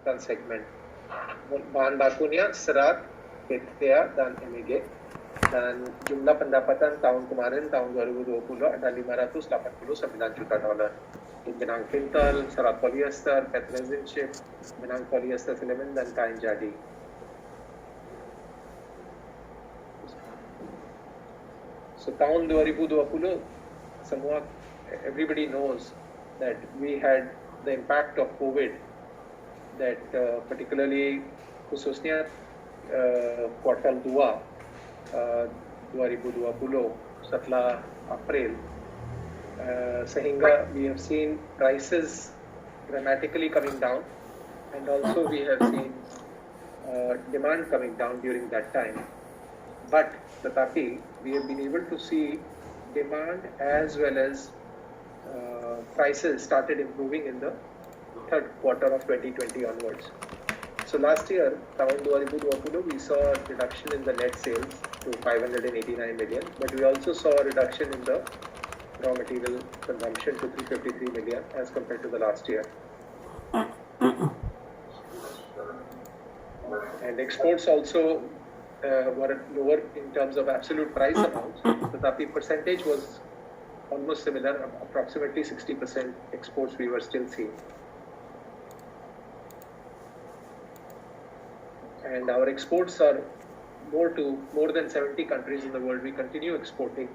dan segmen. Bahan bakunya serat, PTA dan MEG. Dan jumlah pendapatan tahun kemarin, tahun 2020 ada $589 juta. Benang pintal, serat polyester, PET resin sheet, benang polyester filament dan kain jadi. So tahun 2020 semua everybody knows that we had the impact of COVID, that particularly khususnya kuartal 2 2020 setelah April, sehingga we have seen prices dramatically coming down, and also we have seen demand coming down during that time. But tetapi we have been able to see demand as well as prices started improving in the third quarter of 2020 onwards. So last year, tahun 2020, we saw a reduction in the net sales to 589 million, but we also saw a reduction in the raw material consumption to 353 million as compared to the last year. And exports also were lower in terms of absolute price amounts, tetapi percentage was almost similar, approximately 60% exports we were still seeing. And our exports are more than 70 countries in the world. We continue exporting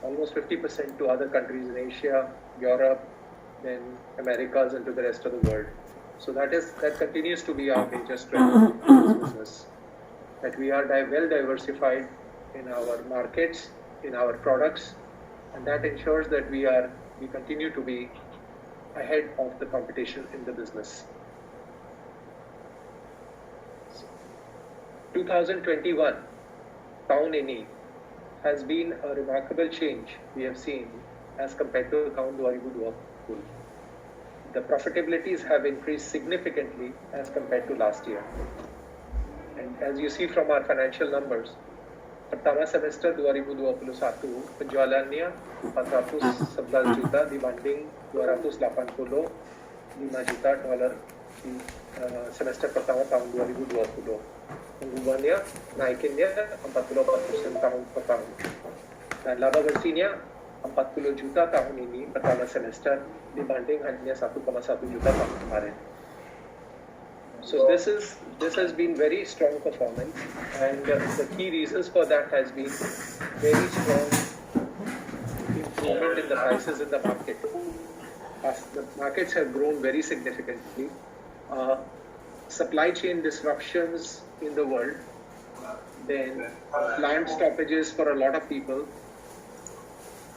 almost 50% to other countries in Asia, Europe, then Americas, and to the rest of the world. So that continues to be our major strength in this business. That we are well diversified in our markets, in our products, and that ensures that we continue to be ahead of the competition in the business. 2021, tahun ini has been a remarkable change we have seen as compared to tahun 2020. The profitabilities have increased significantly as compared to last year. And as you see from our financial numbers, pertama semester 2021 penjualannya 411 juta dibanding 285 juta dolar di semester pertama tahun 2020. Penggubahannya naikinnya 44% tahun per tahun. Dan laba bersihnya 40 juta tahun ini pertama semester dibanding hanya 1,1 juta tahun kemarin. So this has been very strong performance, and the key reasons for that has been very strong improvement in the prices in the market. As the markets have grown very significantly, supply chain disruptions in the world, then plant stoppages for a lot of people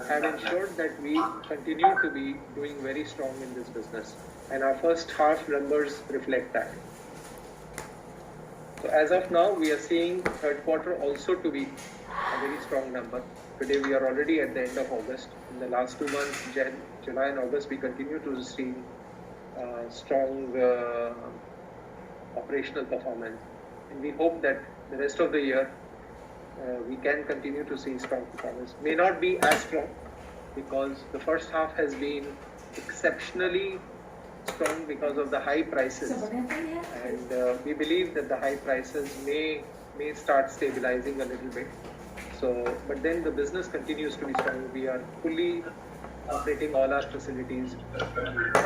have ensured that we continue to be doing very strong in this business, and our first half numbers reflect that. So as of now, we are seeing third quarter also to be a very strong number. Today we are already at the end of August. In the last 2 months, July and August, we continue to see strong operational performance. And we hope that the rest of the year we can continue to see strong performance. May not be as strong because the first half has been exceptionally strong because of the high prices, and we believe that the high prices may start stabilizing a little bit. So, but then the business continues to be strong. We are fully operating all our facilities.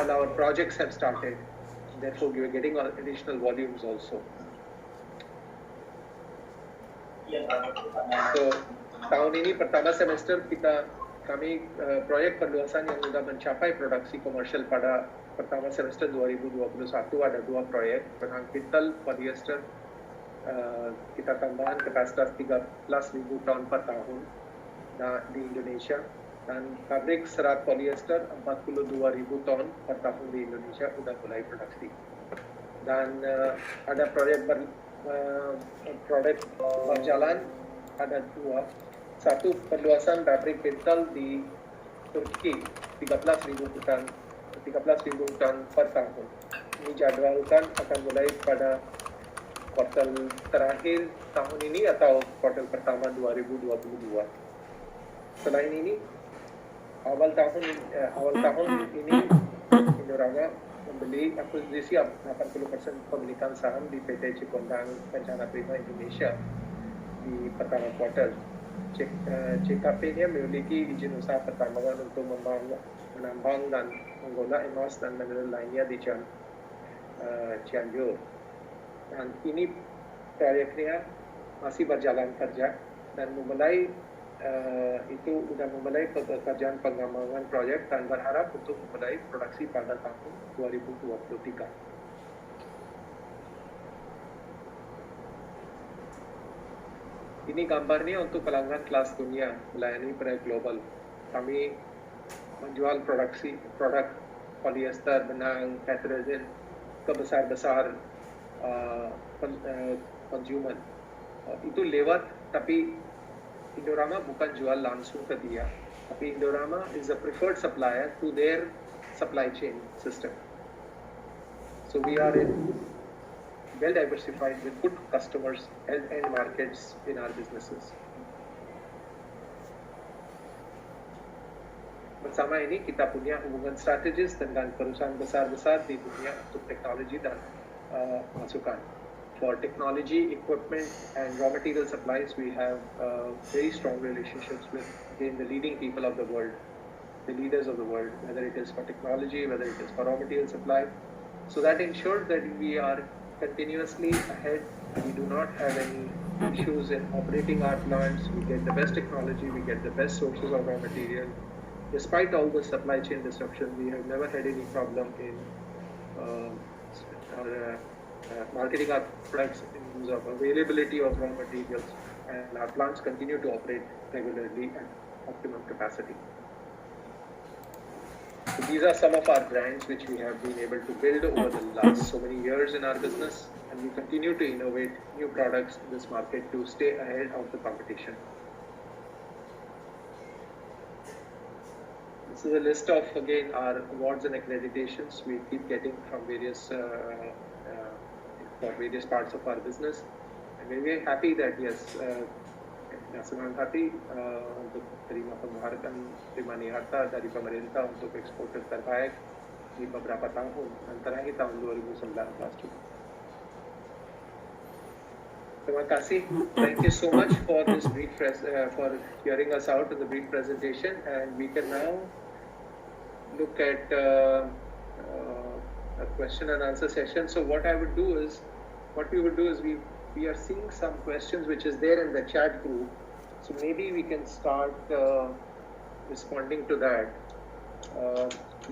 All our projects have started. Therefore, we are getting additional volumes also. So, tahun ini pertama semester kami proyek perluasan yang sudah mencapai produksi komersial pada pertama semester 2021 ada 2 proyek, benang pintal polyester kita tambahan kapasitas 13,000 ton per tahun di Indonesia, dan pabrik serat polyester 42,000 ton per tahun di Indonesia sudah mulai produksi. Dan ada proyek berjalan, ada 2. Satu perluasan pabrik pintal di Turki 13,000 ton per tahun. Ini jadwalkan akan mulai pada kuartal terakhir tahun ini atau kuartal pertama 2022. Selain ini, awal tahun ini Indorama membeli akuisisi 80% pemilikan saham di PT Cipondang Kencana Prima Indonesia di pertama kuartal. CKP-nya memiliki izin usaha pertambangan untuk menambang dan mengolah emas dan mineral lainnya di Cianjur. Dan ini proyeknya masih berjalan kerja dan sudah memulai pekerjaan pengembangan proyek dan berharap untuk memulai produksi pada tahun 2023. Ini gambarnya untuk pelanggan kelas dunia melayani proyek global. Kami menjual produk polyester, benang, PET resin ke besar-besar konsumen. Itu lewat, tapi Indorama bukan jual langsung ke dia, tapi Indorama is a preferred supplier to their supply chain system. So we are well diversified with good customers and markets in our businesses. Bersama ini kita punya hubungan strategis dengan perusahaan besar-besar di dunia untuk teknologi dan masukan. For technology, equipment, and raw material supplies, we have very strong relationships with the leading people of the world, the leaders of the world, whether it is for technology, whether it is for raw material supply. So that ensures that we are continuously ahead. We do not have any issues in operating our plants. We get the best technology, we get the best sources of raw material. Despite all the supply chain disruption, we have never had any problem in marketing our products in terms of availability of raw materials, and our plants continue to operate regularly at optimum capacity. So these are some of our brands which we have been able to build over the last so many years in our business, and we continue to innovate new products in this market to stay ahead of the competition. This is a list of, again, our awards and accreditations we keep getting from various parts of our business. And we're very happy that, yes, senang hati untuk terima penghargaan, terima harta dari pemerintah untuk eksporter terbaik di beberapa tahun, antaranya tahun 2019 juga. Terima kasih. Thank you so much for this brief for hearing us out in the brief presentation, and we can now look at a question and answer session. So what we would do is we are seeing some questions which is there in the chat group. So maybe we can start responding to that.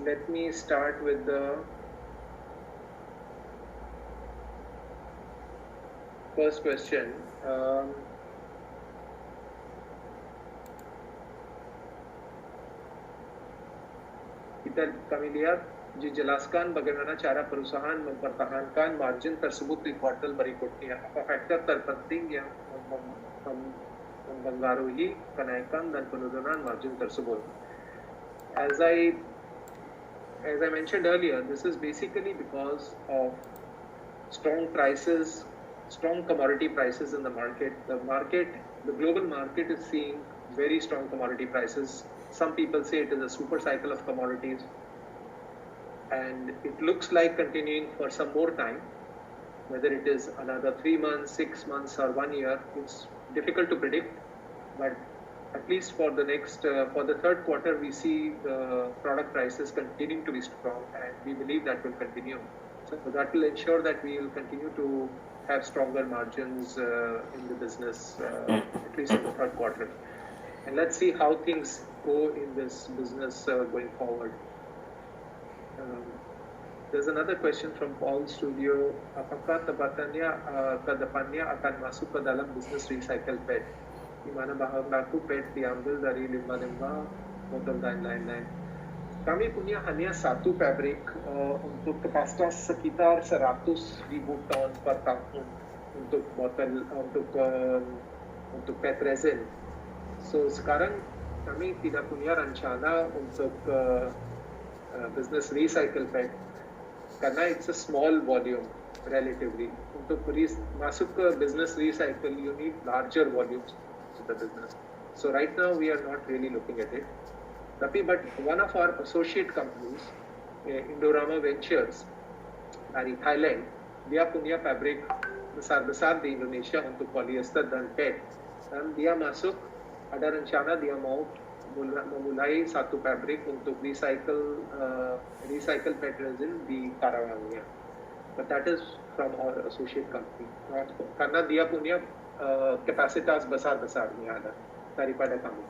Let me start with the first question. Kami lihat, dijelaskan bagaimana cara perusahaan mempertahankan margin tersebut di kuartal berikutnya. Apa faktor terpenting yang mempengaruhi kenaikan dan penurunan margin tersebut? As I mentioned earlier, this is basically because of strong commodity prices in the market. The global market is seeing very strong commodity prices. Some people say it is a super cycle of commodities, and it looks like continuing for some more time. Whether it is another 3 months, 6 months, or 1 year, it's difficult to predict. But at least for the third quarter, we see the product prices continuing to be strong, and we believe that will continue. So that will ensure that we will continue to have stronger margins in the business, at least in the third quarter. And let's see how things go in this business going forward. There's another question from Paul Studio. Apakah kedepannya akan masuk ke dalam bisnis recycle PET, di mana bahan baku PET diambil dari limbah-limbah, botol dan lain-lain. Kami punya hanya satu pabrik untuk kapasitas sekitar 100,000 ton per tahun untuk botol untuk PET resin. So sekarang kami tidak punya rencana untuk business recycle PET karena it's a small volume relatively. Untuk masuk ke business recycle, you need larger volumes of the business. So right now we are not really looking at it. But one of our associate companies Indorama Ventures dari Thailand, dia punya pabrik besar-besar di Indonesia untuk polyester dan PET. Dan dia masuk, ada rencana dia mau memulai satu pabrik untuk recycle PET resin di Karawangnya. But that is from our associate company. Karena dia punya kapasitas besar-besar ni ada daripada kami.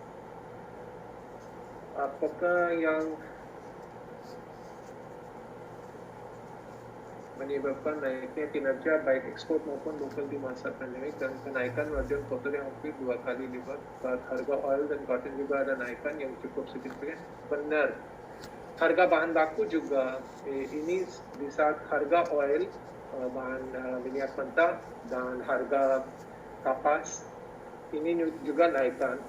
Apakah yang menyebabkan naiknya kinerja baik ekspor maupun lokal di masa pandemik dan kenaikan margin kotor yang hampir 2 kali lipat saat harga oil dan cotton juga ada naikan yang cukup signifikan? Benar. Harga bahan baku juga ini di saat harga oil, bahan minyak mentah dan harga kapas ini juga naikkan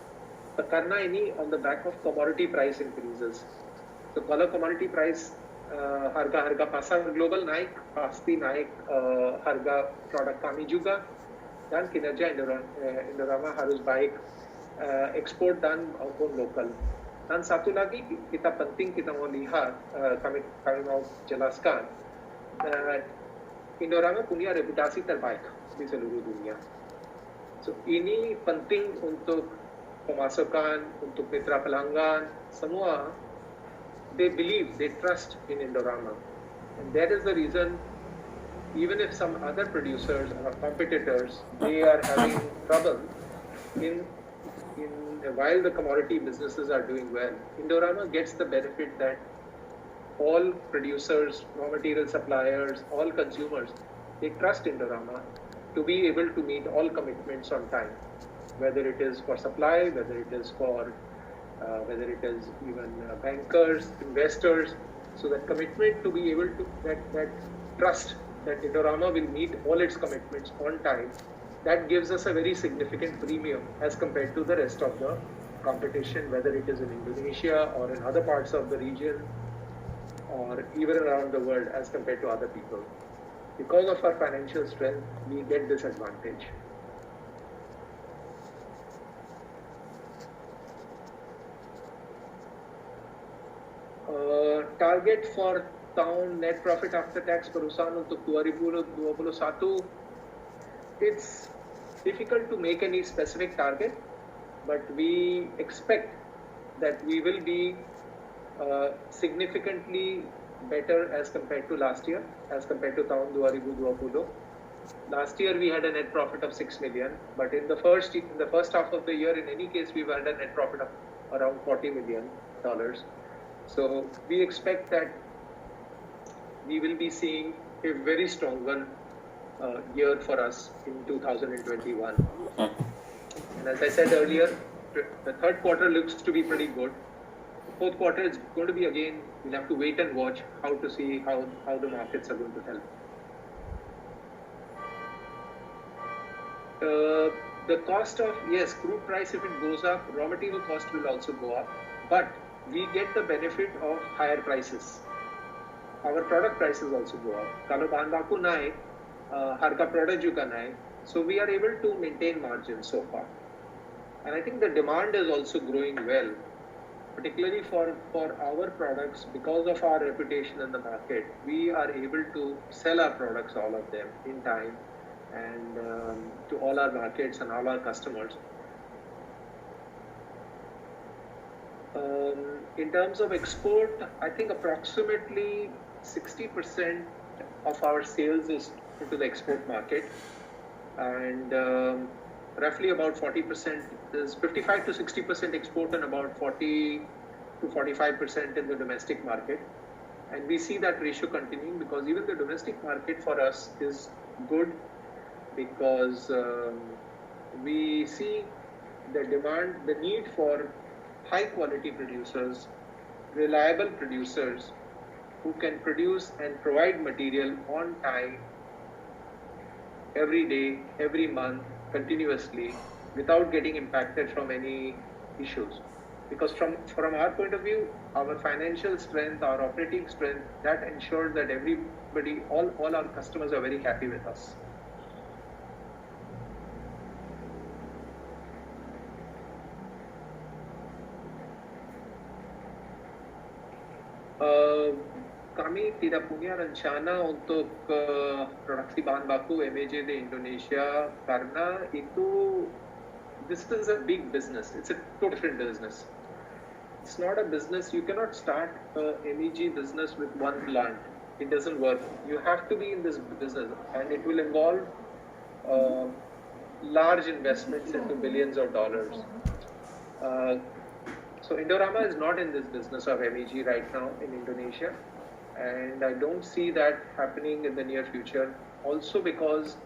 karena ini on the back of commodity price increases. So kalau commodity price harga-harga pasar global naik, pasti naik harga produk kami juga dan kinerja Indorama harus baik ekspor dan maupun lokal. Dan satu lagi kita mau lihat, kami mau jelaskan, Indorama punya reputasi terbaik di seluruh dunia. So ini penting untuk pemasukan, untuk mitra pelanggan, semua. They believe, they trust in Indorama. And that is the reason, even if some other producers or competitors, they are having trouble while the commodity businesses are doing well, Indorama gets the benefit that all producers, raw material suppliers, all consumers, they trust Indorama to be able to meet all commitments on time, whether it is for supply, whether it is for whether it is even bankers, investors. So that commitment to be able to, that trust that Indorama will meet all its commitments on time, that gives us a very significant premium as compared to the rest of the competition, whether it is in Indonesia or in other parts of the region or even around the world as compared to other people. Because of our financial strength, we get this advantage. Target for tahun net profit after tax perusahaan untuk 2021, it's difficult to make any specific target, but we expect that we will be significantly better as compared to last year, as compared to tahun 2020. Last year we had a net profit of 6 million, but in the first half of the year, in any case, we've had a net profit of around $40 million. So we expect that we will be seeing a very stronger year for us in 2021. And as I said earlier, the third quarter looks to be pretty good. Fourth quarter is going to be, again, we'll have to wait and watch how to see how the markets are going to help. The cost of, yes, crude price, if it goes up, raw material cost will also go up, but we get the benefit of higher prices. Our product prices also go up. Kalau bahan baku naik, harga produk juga naik. So we are able to maintain margins so far. And I think the demand is also growing well, particularly for our products. Because of our reputation in the market, we are able to sell our products, all of them, in time and to all our markets and all our customers. In terms of export, I think approximately 60% of our sales is into the export market, and roughly about 40% is 55 to 60% export and about 40 to 45% in the domestic market. And we see that ratio continuing because even the domestic market for us is good because we see the demand, the need for high quality producers, reliable producers who can produce and provide material on time, every day, every month, continuously, without getting impacted from any issues. Because from our point of view, our financial strength, our operating strength, that ensures that everybody, all our customers are very happy with us. kami tidak punya rencana untuk produksi bahan baku MAJ di Indonesia karena itu this is a big business. It's a totally different business. It's not a business. You cannot start a MEG business with one plant. It doesn't work. You have to be in this business, and it will involve large investments into billions of dollars. So Indorama is not in this business of MEG right now in Indonesia, and I don't see that happening in the near future. Also because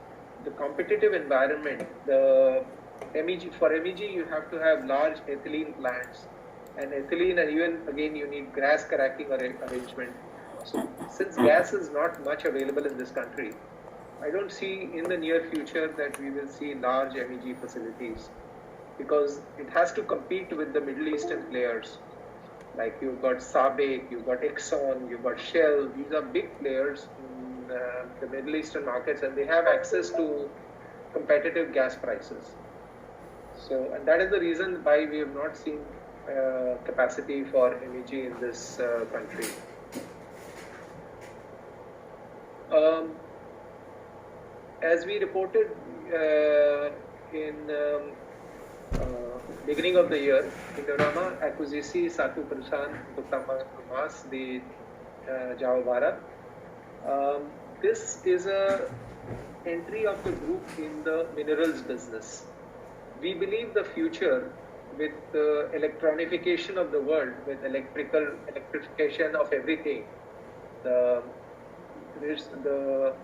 the competitive environment, the MEG, for MEG you have to have large ethylene plants, and ethylene, and even again you need gas cracking arrangement. So since gas is not much available in this country, I don't see in the near future that we will see large MEG facilities, because it has to compete with the Middle Eastern players. Like you've got SABIC, you've got Exxon, you've got Shell. These are big players in the Middle Eastern markets, and they have access to competitive gas prices. So, and that is the reason why we have not seen capacity for MEG in this country. As we reported in beginning of the year, Indorama akuisisi satu perusahaan untuk tambang emas di Jawa Barat. This is a entry of the group in the minerals business. We believe the future with the electronification of the world, with electrification of everything, the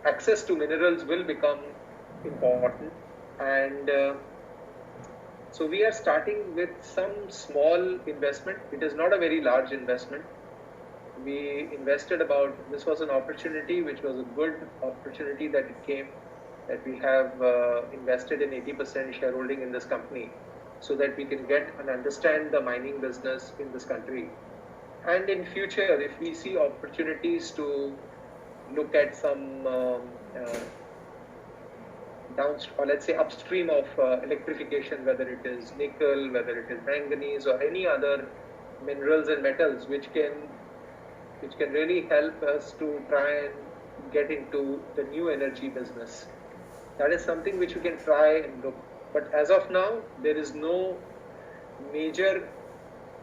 access to minerals will become important, and so we are starting with some small investment. It is not a very large investment. We invested this was an opportunity which was a good opportunity that it came, that we have invested in 80% shareholding in this company, so that we can get and understand the mining business in this country. And in future, if we see opportunities to look at some or let's say upstream of electrification, whether it is nickel, whether it is manganese, or any other minerals and metals which can really help us to try and get into the new energy business. That is something which we can try and look. But as of now, there is no major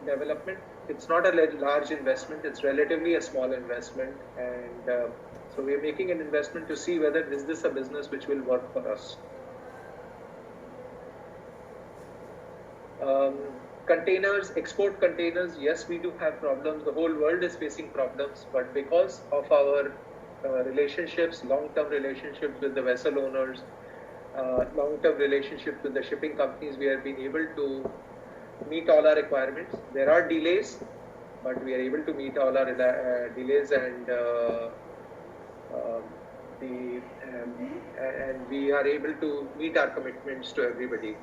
development. It's not a large investment. It's relatively a small investment, and so we are making an investment to see whether is this a business which will work for us. Containers, export containers, yes, we do have problems. The whole world is facing problems, but because of our relationships, long-term relationships with the vessel owners, long-term relationships with the shipping companies, we have been able to meet all our requirements. There are delays, but we are able to meet all our delays, and we are able to meet our commitments to everybody.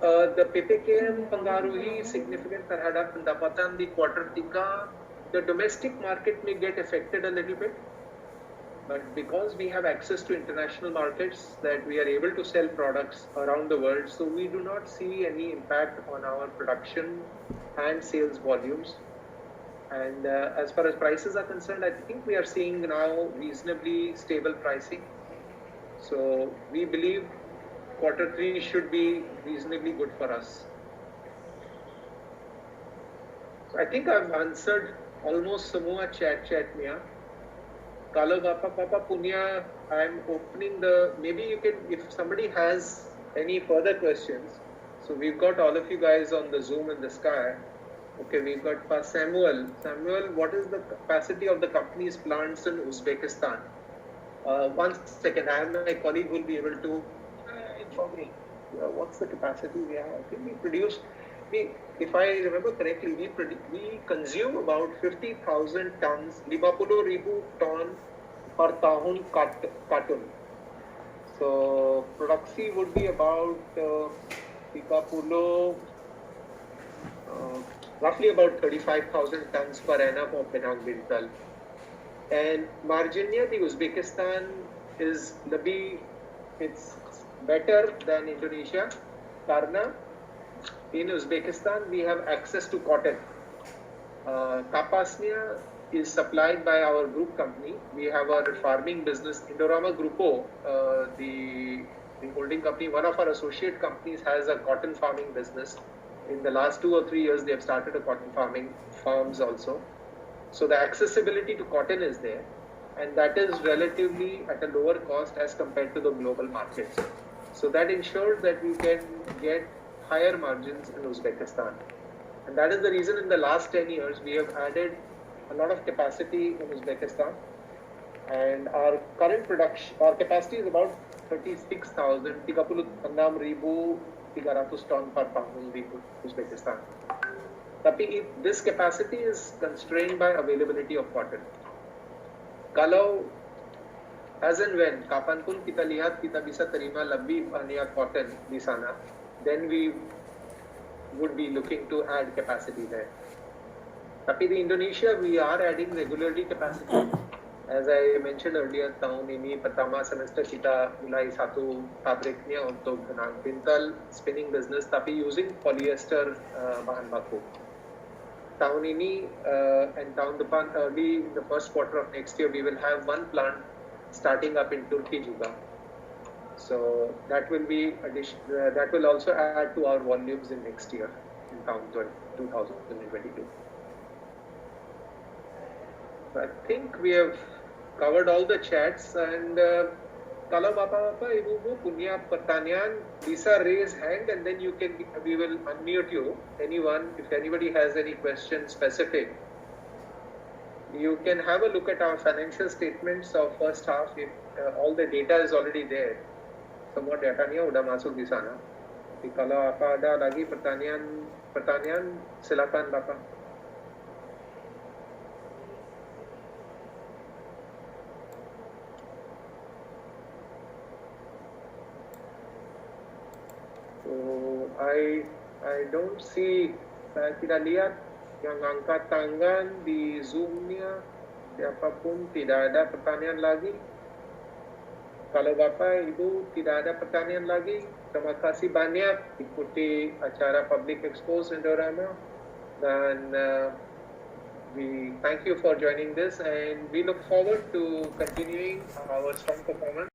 The PPKM pengaruhi significant terhadap pendapatan di kuartal 3. The domestic market may get affected a little bit, but because we have access to international markets, that we are able to sell products around the world, so we do not see any impact on our production and sales volumes. And as far as prices are concerned, I think we are seeing now reasonably stable pricing. So we believe quarter 3 should be reasonably good for us. So I think I've answered almost semua chat niya. Kalau Papa punya, I'm opening maybe you can, if somebody has any further questions. So we've got all of you guys on the Zoom in the sky. Okay, we've got Samuel. Samuel, what is the capacity of the company's plants in Uzbekistan? 1 second, I have my colleague who will be able to inform me. What's the capacity we have? I think we produce, if I remember correctly, we consume about 50,000 tons, 50,000 ton per tahun carton. So production would be about 50, roughly about 35,000 tons per annum of Penang Bintal. And marginnya the Uzbekistan is it's better than Indonesia, karena in Uzbekistan we have access to cotton. Kapasnia is supplied by our group company. We have our farming business, Indorama Grupo, the holding company. One of our associate companies has a cotton farming business. In the last 2 or 3 years, they have started a cotton farming farms also. So the accessibility to cotton is there, and that is relatively at a lower cost as compared to the global markets. So that ensures that we can get higher margins in Uzbekistan. And that is the reason in the last 10 years we have added a lot of capacity in Uzbekistan. And our current production, our capacity is about 36,000, 36,300 ton per tahun di Uzbekistan. Tapi this capacity is constrained by availability of cotton. Kalau as and when kapan pun kita lihat kita bisa terima lebih banyak cotton di sana, then we would be looking to add capacity there. Tapi di Indonesia, we are adding regularly capacity. As I mentioned earlier, tahun ini pertama semester kita mulai satu pabriknya untuk benang pintal spinning business, tapi using polyester bahan baku. Tahun ini and tahun depan, early in the first quarter of next year, we will have one plant starting up in Turkey juga. So that will be that will also add to our volumes in next year in 2022. So I think we have covered all the chats, and kalau Bapak-Bapak, Ibu-Ibu punya pertanyaan bisa raise hand, and then we will unmute you. Anyone, if anybody has any question specific, you can have a look at our financial statements of first half. If all the data is already there, semua datanya udah masuk di sana. Jadi kalau apa ada lagi pertanyaan silakan Bapak. So I don't see, saya tidak lihat yang angkat tangan di Zoom-nya. Siapapun, tidak ada pertanyaan lagi. Kalau Bapak, Ibu tidak ada pertanyaan lagi, terima kasih banyak ikuti acara Public Expose Indorama, dan we thank you for joining this, and we look forward to continuing our strong performance.